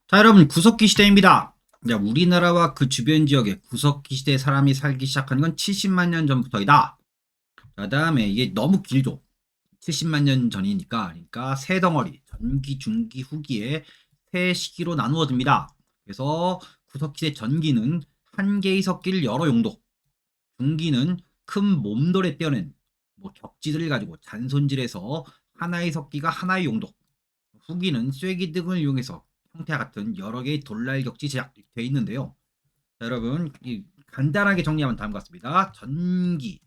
자, 여러분, 구석기 시대입니다. 자, 우리나라와 그 주변 지역에 구석기 시대에 사람이 살기 시작한 건 70만 년 전부터이다. 그 다음에 이게 너무 길죠. 70만 년 전이니까, 그러니까 세 덩어리, 전기, 중기, 후기에 세 시기로 나누어집니다. 그래서 구석기 시대 전기는 한 개의 석기를 여러 용도, 중기는 큰 몸돌에 떼어낸 뭐 격지들을 가지고 잔손질해서 하나의 석기가 하나의 용도, 후기는 쐐기 등을 이용해서 형태와 같은 여러 개의 돌날 격지 제작되어 있는데요. 자, 여러분 간단하게 정리하면 다음과 같습니다. 전기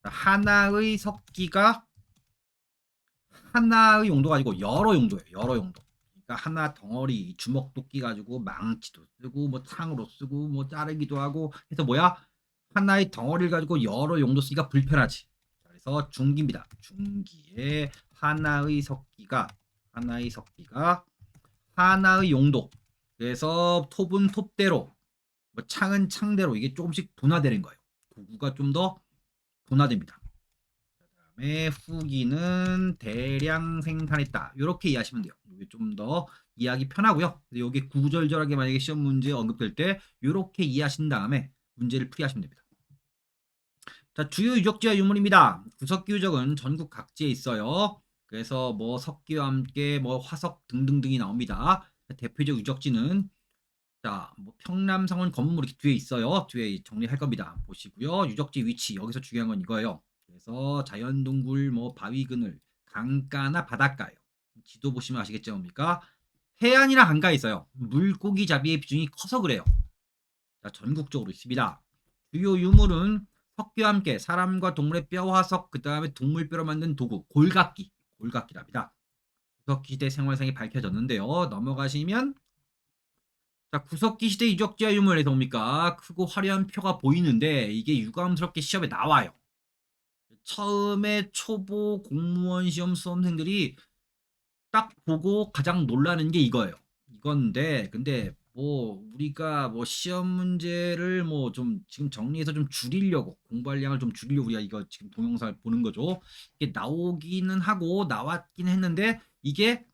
하나의 석기가 하나의 용도가 아니고 여러 용도예요. 여러 용도. 그러니까 하나 덩어리 주먹 도끼 가지고 망치도 쓰고 뭐 창으로 쓰고 뭐 자르기도 하고 해서 뭐야? 하나의 덩어리를 가지고 여러 용도 쓰기가 불편하지. 그래서 중기입니다. 중기에 하나의 석기가 하나의 용도. 그래서 톱은 톱대로, 뭐 창은 창대로 이게 조금씩 분화되는 거예요. 도구가 좀 더 분화됩니다. 그다음에 후기는 대량 생산했다. 이렇게 이해하시면 돼요. 이게 좀 더 이해하기 편하고요. 이게 구구절절하게 만약에 시험 문제 언급될 때 이렇게 이해하신 다음에 문제를 풀이하시면 됩니다. 자, 주요 유적지와 유물입니다. 구석기 유적은 전국 각지에 있어요. 그래서 뭐 석기와 함께 뭐 화석 등등등이 나옵니다. 대표적 유적지는 뭐 평남성원 건물 이렇게 뒤에 있어요. 뒤에 정리할 겁니다. 보시고요. 유적지 위치 여기서 중요한 건 이거예요. 그래서 자연동굴 뭐 바위 그늘 강가나 바닷가예요. 지도 보시면 아시겠죠, 뭡니까? 해안이나 강가에 있어요. 물고기 잡이의 비중이 커서 그래요. 자, 전국적으로 있습니다. 주요 유물은 석기와 함께 사람과 동물의 뼈 화석, 그 다음에 동물뼈로 만든 도구 골각기랍니다. 구석기 시대 생활상이 밝혀졌는데요. 넘어가시면 자, 구석기 시대 유적지와 유물에서 뭡니까? 크고 화려한 표가 보이는데 이게 유감스럽게 시험에 나와요. 처음에 초보 공무원 시험 수험생들이 딱 보고 가장 놀라는 게 이거예요. 이건데 근데 뭐 우리가 뭐 시험 문제를 뭐 좀 지금 정리해서 좀 줄이려고 공부할 양을 좀 줄이려고 우리가 이거 지금 동영상을 보는 거죠. 이게 나오기는 하고 나왔긴 했는데 이게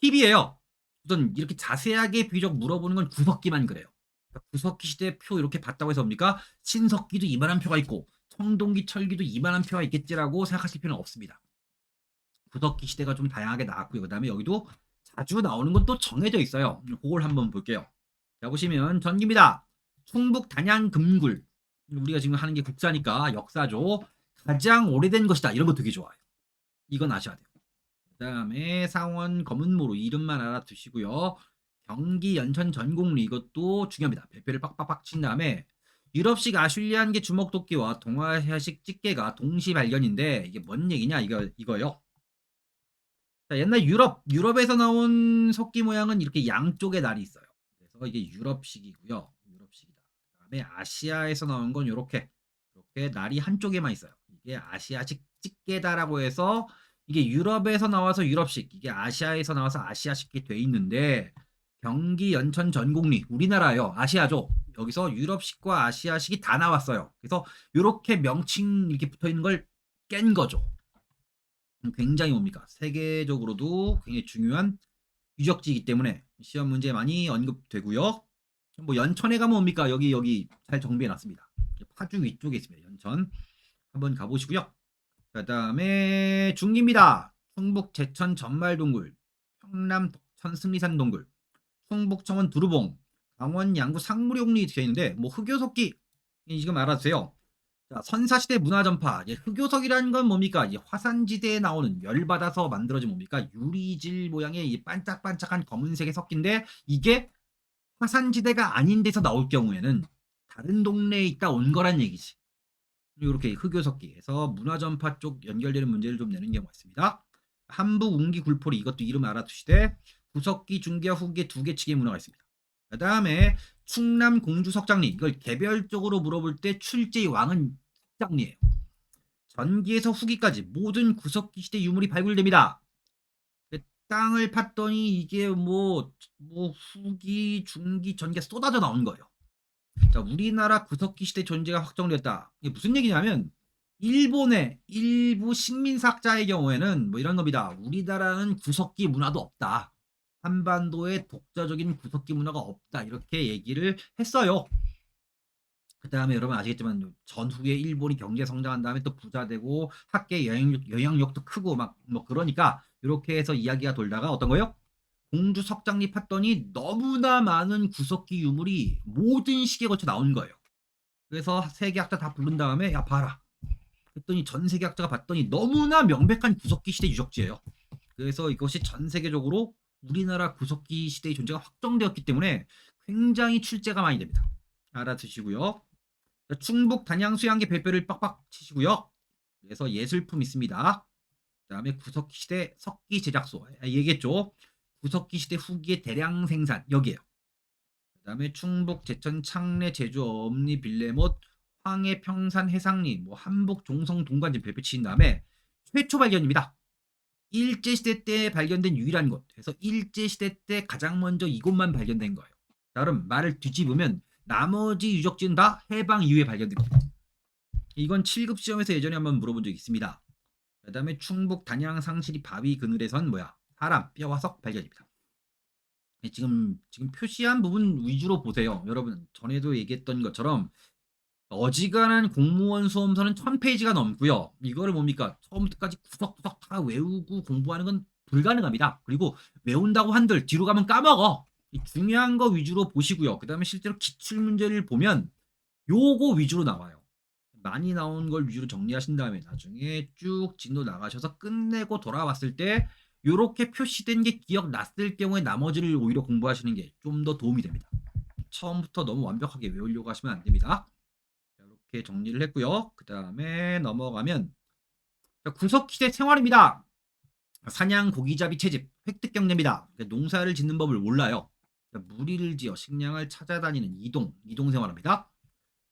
팁이에요. 우선 이렇게 자세하게 비교적 물어보는 건 구석기만 그래요. 그러니까 구석기 시대 표 이렇게 봤다고 해서 뭡니까? 신석기도 이만한 표가 있고 청동기 철기도 이만한 표가 있겠지라고 생각하실 필요는 없습니다. 구석기 시대가 좀 다양하게 나왔고요. 그 다음에 여기도 자주 나오는 건 또 정해져 있어요. 그걸 한번 볼게요. 자, 보시면 전기입니다. 충북 단양 금굴. 우리가 지금 하는 게 국사니까 역사죠. 가장 오래된 것이다. 이런 거 되게 좋아요. 이건 아셔야 돼요. 그 다음에 상원 검은모로 이름만 알아두시고요. 경기 연천 전곡리 이것도 중요합니다. 배표를 빡빡빡 친 다음에 유럽식 아슐리안계 주먹도끼와 동아시아식 집게가 동시 발견인데 이게 뭔 얘기냐 이거요. 자, 옛날 유럽에서 나온 석기 모양은 이렇게 양쪽에 날이 있어요. 그래서 이게 유럽식이고요. 유럽식이다. 그다음에 아시아에서 나온 건 이렇게 날이 한쪽에만 있어요. 이게 아시아식 집게다라고 해서 이게 유럽에서 나와서 유럽식, 이게 아시아에서 나와서 아시아식이 돼 있는데 경기 연천 전곡리 우리나라요. 아시아죠. 여기서 유럽식과 아시아식이 다 나왔어요. 그래서 이렇게 명칭 이렇게 붙어 있는 걸 깬 거죠. 굉장히 뭡니까? 세계적으로도 굉장히 중요한 유적지이기 때문에 시험 문제에 많이 언급되고요. 뭐 연천에 가면 뭡니까? 여기 잘 정비해 놨습니다. 파주 위쪽에 있습니다. 연천 한번 가보시고요. 그다음에 중기입니다. 충북 제천 전말동굴, 평남 덕천 승리산 동굴, 충북 청원 두루봉, 강원 양구 상무룡리 되어 있는데 뭐 흑요석기 지금 알아주세요. 자, 선사시대 문화전파. 흑요석이라는 건 뭡니까? 화산지대에 나오는 열받아서 만들어진 뭡니까? 유리질 모양의 이 반짝반짝한 검은색의 석기인데 이게 화산지대가 아닌 데서 나올 경우에는 다른 동네에 있다 온 거란 얘기지. 이렇게 흑요석기에서 문화전파 쪽 연결되는 문제를 좀 내는 경우가 있습니다. 한북 웅기 굴포리 이것도 이름 알아두시되 구석기 중기와 후기 두 개측의 문화가 있습니다. 그 다음에 충남 공주 석장리 이걸 개별적으로 물어볼 때 출제의 왕은 석장리예요. 전기에서 후기까지 모든 구석기 시대 유물이 발굴됩니다. 땅을 팠더니 이게 뭐 후기, 중기, 전기가 쏟아져 나온 거예요. 자, 우리나라 구석기 시대 존재가 확정됐다. 이게 무슨 얘기냐면 일본의 일부 식민사학자의 경우에는 뭐 이런 겁니다. 우리나라는 구석기 문화도 없다. 한반도에 독자적인 구석기 문화가 없다. 이렇게 얘기를 했어요. 그 다음에 여러분 아시겠지만 전후에 일본이 경제 성장한 다음에 또 부자 되고 학계 영향력도 크고 막 뭐 그러니까 이렇게 해서 이야기가 돌다가 어떤 거예요? 공주 석장리 팠더니 너무나 많은 구석기 유물이 모든 시기에 걸쳐 나온 거예요. 그래서 세계학자 다 부른 다음에 야 봐라. 그랬더니 전 세계학자가 봤더니 너무나 명백한 구석기 시대 유적지예요. 그래서 이것이 전 세계적으로 우리나라 구석기 시대의 존재가 확정되었기 때문에 굉장히 출제가 많이 됩니다. 알아두시고요. 충북 단양 수양계 별표를 빡빡 치시고요. 그래서 예술품 있습니다. 그 다음에 구석기 시대 석기 제작소 얘기했죠. 구석기 시대 후기의 대량 생산 여기에요. 그 다음에 충북 제천 창내 제주 엄리 빌레못 황해 평산 해상리 뭐 한북 종성 동관진 별표 치신 다음에 최초 발견입니다. 일제시대 때 발견된 유일한 곳. 그래서 일제시대 때 가장 먼저 이곳만 발견된 거예요. 자, 그럼 말을 뒤집으면 나머지 유적지는 다 해방 이후에 발견됩니다. 이건 7급 시험에서 예전에 한번 물어본 적이 있습니다. 그 다음에 충북 단양 상실이 바위 그늘에선 뭐야? 사람, 뼈, 화석 발견입니다. 지금 표시한 부분 위주로 보세요. 여러분 전에도 얘기했던 것처럼 어지간한 공무원 수험서는 1000페이지가 넘고요. 이거를 뭡니까? 처음부터까지 구석구석 다 외우고 공부하는 건 불가능합니다. 그리고 외운다고 한들 뒤로 가면 까먹어. 중요한 거 위주로 보시고요. 그 다음에 실제로 기출문제를 보면 요거 위주로 나와요. 많이 나온 걸 위주로 정리하신 다음에 나중에 쭉 진도 나가셔서 끝내고 돌아왔을 때 요렇게 표시된 게 기억났을 경우에 나머지를 오히려 공부하시는 게 좀 더 도움이 됩니다. 처음부터 너무 완벽하게 외우려고 하시면 안 됩니다. 이렇게 정리를 했고요. 그 다음에 넘어가면 구석시대 생활입니다. 사냥 고기잡이 채집 획득 경례입니다. 농사를 짓는 법을 몰라요. 무리를 지어 식량을 찾아다니는 이동 생활합니다.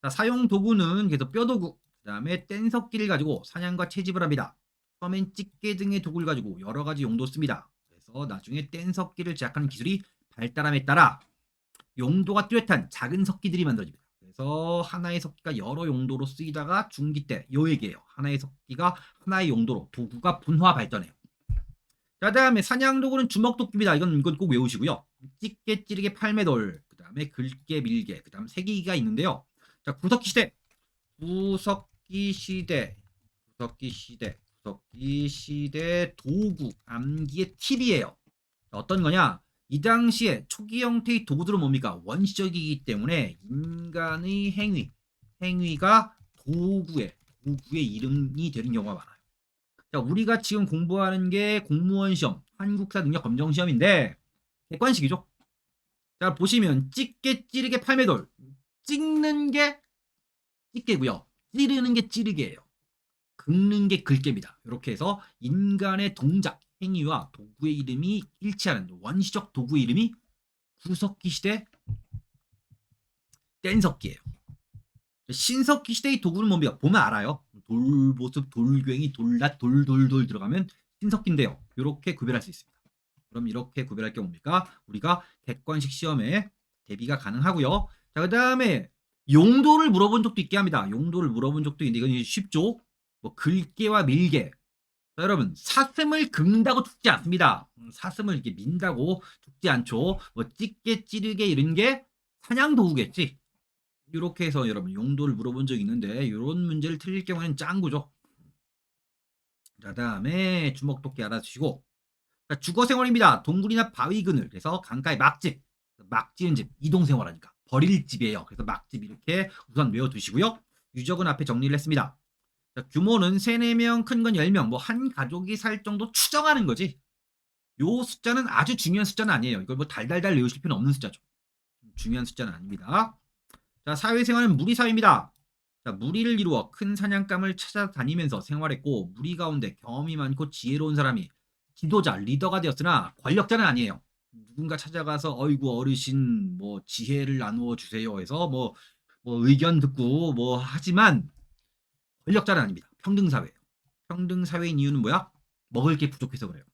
자, 사용 도구는 그래서 뼈도구, 그 다음에 뗀석기를 가지고 사냥과 채집을 합니다. 처음엔 집게 등의 도구를 가지고 여러 가지 용도 씁니다. 그래서 나중에 뗀석기를 제작하는 기술이 발달함에 따라 용도가 뚜렷한 작은 석기들이 만들어집니다. 그래서 하나의 석기가 여러 용도로 쓰이다가 중기 때 요 얘기예요. 하나의 석기가 하나의 용도로 도구가 분화 발전해요. 자, 다음에 사냥 도구는 주먹도끼입니다. 이건 꼭 외우시고요. 집게, 찌르게, 팔매돌, 그 다음에 긁게, 밀게, 그 다음 세기가 있는데요. 자, 구석기 시대, 구석기 시대 도구 암기의 팁이에요. 어떤 거냐? 이 당시에 초기 형태의 도구들은 뭡니까? 원시적이기 때문에 인간의 행위가 도구의 이름이 되는 경우가 많아요. 자, 우리가 지금 공부하는 게 공무원 시험, 한국사 능력 검정 시험인데 객관식이죠. 자, 보시면 찍게, 찌르게, 팔매돌. 찍는 게 찍게고요. 찌르는 게 찌르게예요. 긁는 게 긁게입니다. 이렇게 해서 인간의 동작, 행위와 도구의 이름이 일치하는 원시적 도구의 이름이 구석기 시대 뗀석기예요. 신석기 시대의 도구는 뭡니까? 보면 알아요. 돌보습, 돌괭이, 돌낫, 돌돌돌 들어가면 신석기인데요. 이렇게 구별할 수 있습니다. 그럼 이렇게 구별할 게 뭡니까? 우리가 객관식 시험에 대비가 가능하고요. 자, 그 다음에 용도를 물어본 적도 있게 합니다. 용도를 물어본 적도 있는데 이건 쉽죠? 뭐 긁게와 밀게. 자, 여러분 사슴을 긁는다고 죽지 않습니다. 사슴을 이렇게 민다고 죽지 않죠. 뭐 찢게, 찌르게 이런 게 사냥 도구겠지. 이렇게 해서 여러분 용도를 물어본 적이 있는데 이런 문제를 틀릴 경우에는 짱구죠. 자, 다음에 주먹도끼 알아주시고 자, 주거생활입니다. 동굴이나 바위 그늘 그래서 강가에 막집 지은 집 이동생활하니까 버릴 집이에요. 그래서 막집 이렇게 우선 외워두시고요. 유적은 앞에 정리를 했습니다. 자, 규모는 3, 4명 큰 건 10명 뭐 한 가족이 살 정도 추정하는 거지. 요 숫자는 아주 중요한 숫자는 아니에요. 이걸 뭐 달달달 외우실 필요는 없는 숫자죠. 중요한 숫자는 아닙니다. 자, 사회생활은 무리사회입니다. 자, 무리를 이루어 큰 사냥감을 찾아다니면서 생활했고 무리 가운데 경험이 많고 지혜로운 사람이 지도자, 리더가 되었으나 권력자는 아니에요. 누군가 찾아가서 어이구 어르신 뭐 지혜를 나누어 주세요 해서 뭐 의견 듣고 뭐 하지만 권력자는 아닙니다. 평등사회예요. 평등사회인 이유는 뭐야? 먹을 게 부족해서 그래요.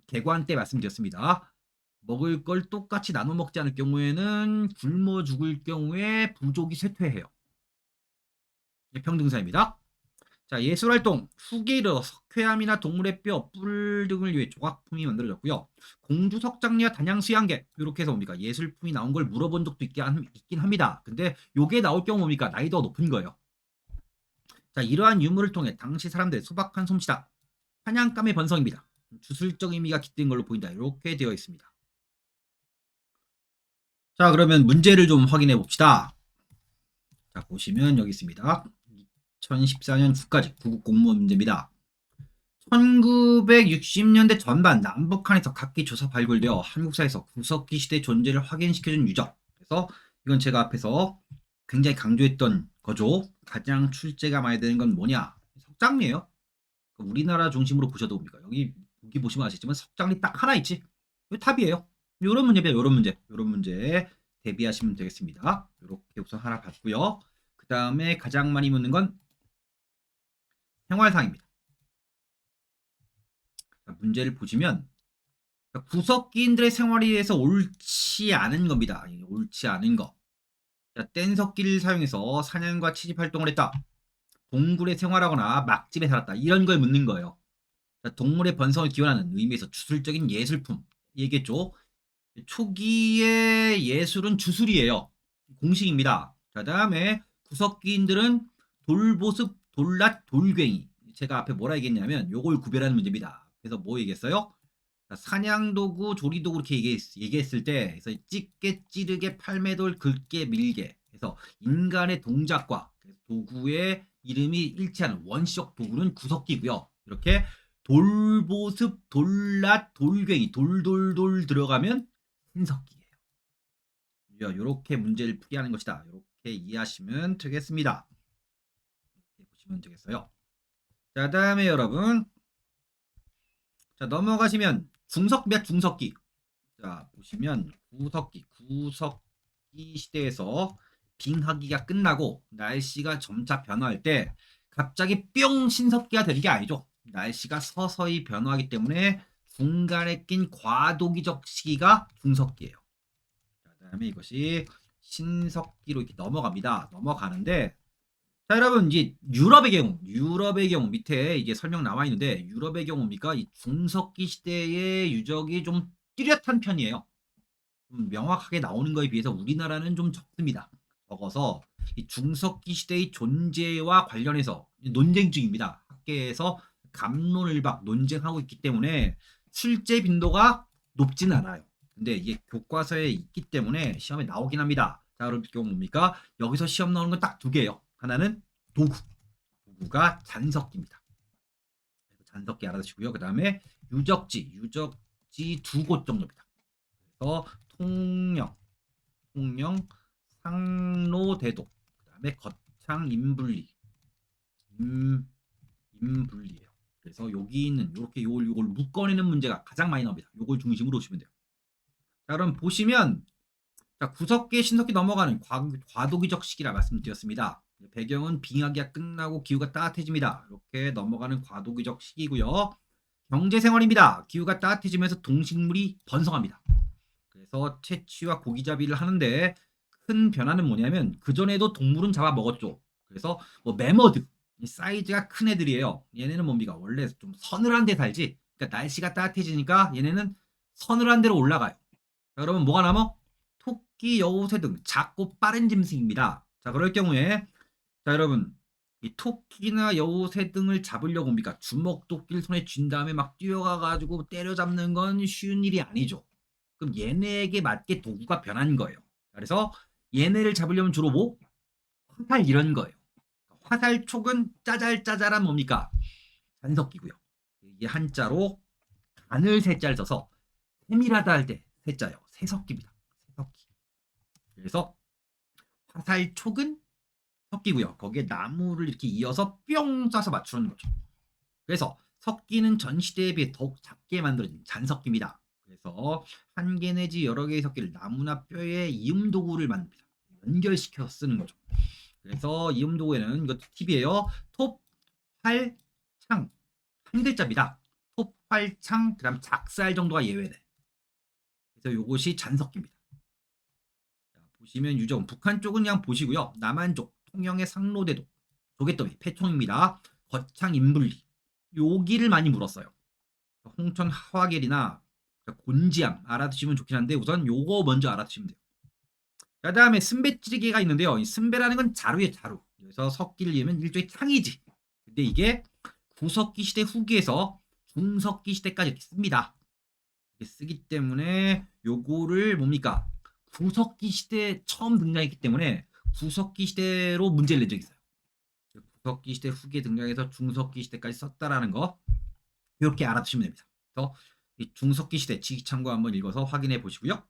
개관 때 말씀드렸습니다. 먹을 걸 똑같이 나눠 먹지 않을 경우에는 굶어 죽을 경우에 부족이 쇠퇴해요. 이게 평등사입니다. 자, 예술활동 후기에 이르러 석회암이나 동물의 뼈, 뿔 등을 위해 조각품이 만들어졌고요. 공주 석장리와 단양 수양객 이렇게 해서 뭡니까 예술품이 나온 걸 물어본 적도 있긴 합니다. 근데 요게 나올 경우 뭡니까 난이도가 높은 거예요. 자, 이러한 유물을 통해 당시 사람들의 소박한 솜씨다. 사냥감의 번성입니다. 주술적 의미가 깃든 걸로 보인다. 이렇게 되어 있습니다. 자, 그러면 문제를 좀 확인해 봅시다. 자, 보시면 여기 있습니다. 2014년 국가직 구급 공무원 문제입니다. 1960년대 전반 남북한에서 각기 조사 발굴되어 한국사에서 구석기 시대 존재를 확인시켜준 유적. 그래서 이건 제가 앞에서 굉장히 강조했던 거죠. 가장 출제가 많이 되는 건 뭐냐? 석장리예요. 우리나라 중심으로 보셔도 봅니까? 여기 보기 보시면 아시지만 석장리 딱 하나 있지. 여기 탑이에요. 요런 문제입니다. 요런 문제 대비하시면 되겠습니다. 이렇게 우선 하나 봤고요. 그 다음에 가장 많이 묻는 건 생활상입니다. 자, 문제를 보시면 구석기인들의 생활에 대해서 옳지 않은 겁니다. 옳지 않은 거. 자, 뗀석기를 사용해서 사냥과 채집 활동을 했다. 동굴에 생활하거나 막집에 살았다. 이런 걸 묻는 거예요. 자, 동물의 번성을 기원하는 의미에서 주술적인 예술품. 얘기했죠. 초기의 예술은 주술이에요. 공식입니다. 자, 다음에 구석기인들은 돌보습, 돌랏, 돌괭이. 제가 앞에 뭐라 얘기했냐면 요걸 구별하는 문제입니다. 그래서 뭐 얘기했어요? 자, 사냥도구, 조리도구 이렇게 얘기했을 때 그래서 찢게, 찌르게, 팔매돌, 긁게, 밀게 그래서 인간의 동작과 도구의 이름이 일치하는 원시적 도구는 구석기고요. 이렇게 돌보습, 돌랏, 돌괭이, 돌돌돌 들어가면 신석기예요. 이렇게 문제를 풀게 하는 것이다. 이렇게 이해하시면 되겠습니다. 이렇게 보시면 되겠어요. 자, 다음에 여러분 자 넘어가시면 중석기 자 보시면 구석기 시대에서 빙하기가 끝나고 날씨가 점차 변화할 때 갑자기 뿅 신석기가 되는 게 아니죠. 날씨가 서서히 변화하기 때문에 중간에 낀 과도기적 시기가 중석기예요. 그다음에 이것이 신석기로 이렇게 넘어가는데 자, 여러분 이제 유럽의 경우 밑에 이게 설명 나와 있는데 유럽의 경우입니까? 이 중석기 시대의 유적이 좀 뚜렷한 편이에요. 좀 명확하게 나오는 거에 비해서 우리나라는 좀 적습니다. 적어서 이 중석기 시대의 존재와 관련해서 논쟁 중입니다. 학계에서 갑론을박 논쟁하고 있기 때문에 출제 빈도가 높지는 않아요. 근데 이게 교과서에 있기 때문에 시험에 나오긴 합니다. 자, 그럼 경우 뭡니까? 여기서 시험 나오는 건 딱 두 개예요. 하나는 도구가 잔석기입니다. 잔석기 알아두시고요. 그 다음에 유적지 두 곳 정도입니다. 그래서 통영, 상로대도, 그 다음에 거창, 임분리예요. 그래서 여기 있는 이렇게 요걸 묶어내는 문제가 가장 많이 나옵니다. 요걸 중심으로 오시면 돼요. 자, 그럼 보시면 자, 구석기, 신석기 넘어가는 과도기적 시기라 말씀드렸습니다. 배경은 빙하기가 끝나고 기후가 따뜻해집니다. 이렇게 넘어가는 과도기적 시기고요. 경제생활입니다. 기후가 따뜻해지면서 동식물이 번성합니다. 그래서 채취와 고기잡이를 하는데 큰 변화는 뭐냐면 그전에도 동물은 잡아먹었죠. 그래서 뭐 매머드, 사이즈가 큰 애들이에요. 얘네는 뭡니까? 원래 좀 서늘한 데 살지. 그러니까 날씨가 따뜻해지니까 얘네는 서늘한 데로 올라가요. 자, 그러면 뭐가 남아? 토끼, 여우새 등 작고 빠른 짐승입니다. 자, 그럴 경우에 자, 여러분 이 토끼나 여우새 등을 잡으려고 뭡니까? 주먹도끼를 손에 쥔 다음에 막 뛰어가가지고 때려잡는 건 쉬운 일이 아니죠. 그럼 얘네에게 맞게 도구가 변한 거예요. 그래서 얘네를 잡으려면 주로 뭐? 화살 이런 거예요. 화살촉은 짜잘짜잘한 뭡니까? 잔석기고요. 이게 한자로 간을 세자를 써서 세밀하다 할 때 세자요. 세석기입니다. 세석기. 그래서 화살촉은 석기고요. 거기에 나무를 이렇게 이어서 뿅 쏴서 맞추는 거죠. 그래서 석기는 전 시대에 비해 더욱 작게 만들어진 잔석기입니다. 그래서 한 개 내지 여러 개의 석기를 나무나 뼈에 이음 도구를 만듭니다. 연결시켜 쓰는 거죠. 그래서 이음 도구에는 이것도 팁이에요. 톱, 활, 창 한 글자입니다. 톱, 활, 창 그다음 작살 정도가 예외돼. 그래서 이것이 잔석기입니다. 자, 보시면 유적 북한 쪽은 그냥 보시고요. 남한 쪽 통영의 상로대도 조개더미, 폐총입니다. 거창 인분리 여기를 많이 물었어요. 홍천 하화겔이나 곤지암 알아두시면 좋긴 한데 우선 요거 먼저 알아두시면 돼요. 그다음에 쓴배찌개가 있는데요. 이 쓴배라는 건 자루의 자루. 그래서 석기를 이으면 일종의 창이지. 근데 이게 구석기 시대 후기에서 중석기 시대까지 이렇게 씁니다. 이렇게 쓰기 때문에 요거를 뭡니까? 구석기 시대 처음 등장했기 때문에 구석기 시대로 문제를 낸 적이 있어요. 구석기 시대 후기에 등장해서 중석기 시대까지 썼다라는 거 이렇게 알아두시면 됩니다. 그래서 이 중석기 시대 지기창고 한번 읽어서 확인해 보시고요.